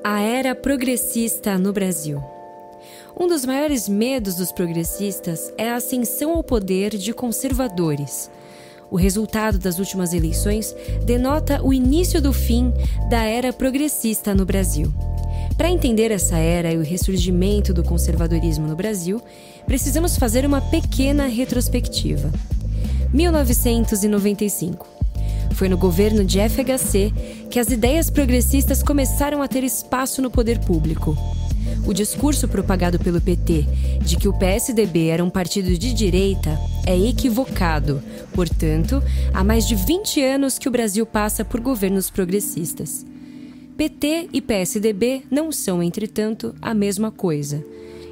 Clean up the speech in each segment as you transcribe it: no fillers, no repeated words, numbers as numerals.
A era progressista no Brasil. Um dos maiores medos dos progressistas é a ascensão ao poder de conservadores. O resultado das últimas eleições denota o início do fim da era progressista no Brasil. Para entender essa era e o ressurgimento do conservadorismo no Brasil, precisamos fazer uma pequena retrospectiva. 1995. Foi no governo de FHC que as ideias progressistas começaram a ter espaço no poder público. O discurso propagado pelo PT de que o PSDB era um partido de direita é equivocado. Portanto, há mais de 20 anos que o Brasil passa por governos progressistas. PT e PSDB não são, entretanto, a mesma coisa.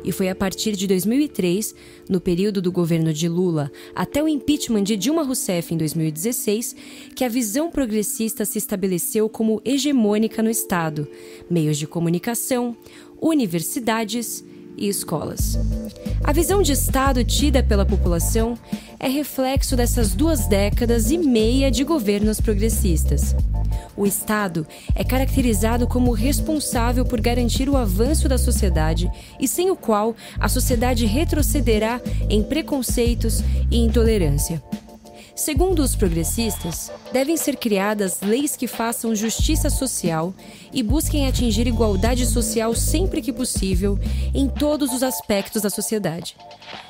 E foi a partir de 2003, no período do governo de Lula, até o impeachment de Dilma Rousseff em 2016, que a visão progressista se estabeleceu como hegemônica no Estado, meios de comunicação, universidades e escolas. A visão de Estado tida pela população é reflexo dessas 2 décadas e meia de governos progressistas. O Estado é caracterizado como responsável por garantir o avanço da sociedade e sem o qual a sociedade retrocederá em preconceitos e intolerância. Segundo os progressistas, devem ser criadas leis que façam justiça social e busquem atingir igualdade social sempre que possível em todos os aspectos da sociedade.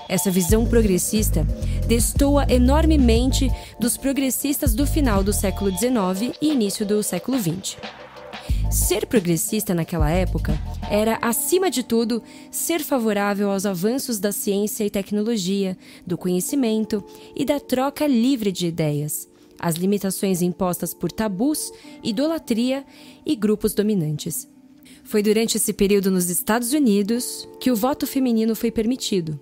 Essa visão progressista destoa enormemente dos progressistas do final do século XIX e início do século XX. Ser progressista naquela época era, acima de tudo, ser favorável aos avanços da ciência e tecnologia, do conhecimento e da troca livre de ideias, às limitações impostas por tabus, idolatria e grupos dominantes. Foi durante esse período nos Estados Unidos que o voto feminino foi permitido.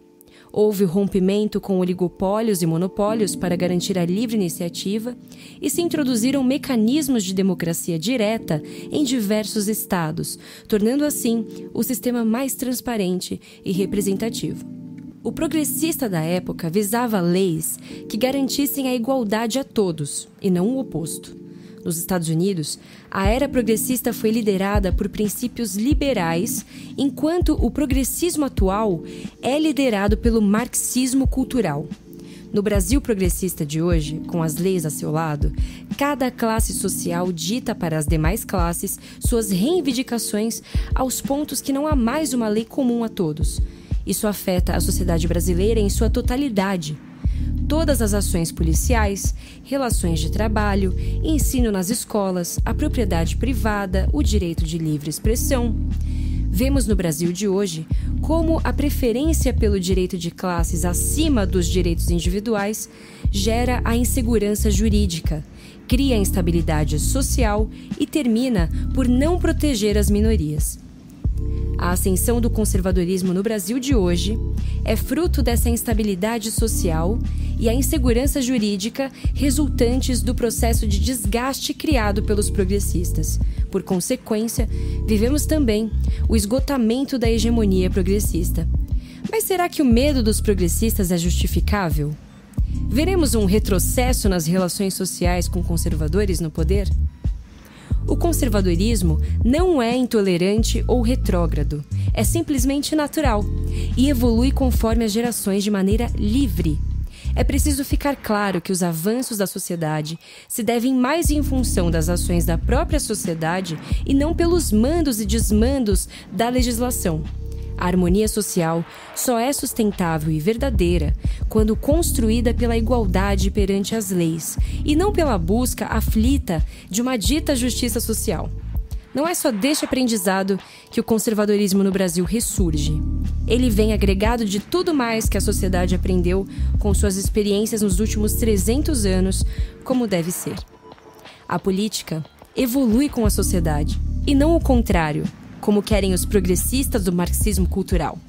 Houve o rompimento com oligopólios e monopólios para garantir a livre iniciativa e se introduziram mecanismos de democracia direta em diversos estados, tornando assim o sistema mais transparente e representativo. O progressista da época visava leis que garantissem a igualdade a todos, e não o oposto. Nos Estados Unidos, a era progressista foi liderada por princípios liberais, enquanto o progressismo atual é liderado pelo marxismo cultural. No Brasil progressista de hoje, com as leis a seu lado, cada classe social dita para as demais classes suas reivindicações aos pontos que não há mais uma lei comum a todos. Isso afeta a sociedade brasileira em sua totalidade. Todas as ações policiais, relações de trabalho, ensino nas escolas, a propriedade privada, o direito de livre expressão. Vemos no Brasil de hoje como a preferência pelo direito de classes acima dos direitos individuais gera a insegurança jurídica, cria a instabilidade social e termina por não proteger as minorias. A ascensão do conservadorismo no Brasil de hoje é fruto dessa instabilidade social e a insegurança jurídica resultantes do processo de desgaste criado pelos progressistas. Por consequência, vivemos também o esgotamento da hegemonia progressista. Mas será que o medo dos progressistas é justificável? Veremos um retrocesso nas relações sociais com conservadores no poder? O conservadorismo não é intolerante ou retrógrado, é simplesmente natural e evolui conforme as gerações de maneira livre. É preciso ficar claro que os avanços da sociedade se devem mais em função das ações da própria sociedade e não pelos mandos e desmandos da legislação. A harmonia social só é sustentável e verdadeira quando construída pela igualdade perante as leis e não pela busca aflita de uma dita justiça social. Não é só deste aprendizado que o conservadorismo no Brasil ressurge. Ele vem agregado de tudo mais que a sociedade aprendeu com suas experiências nos últimos 300 anos, como deve ser. A política evolui com a sociedade, e não o contrário, como querem os progressistas do marxismo cultural.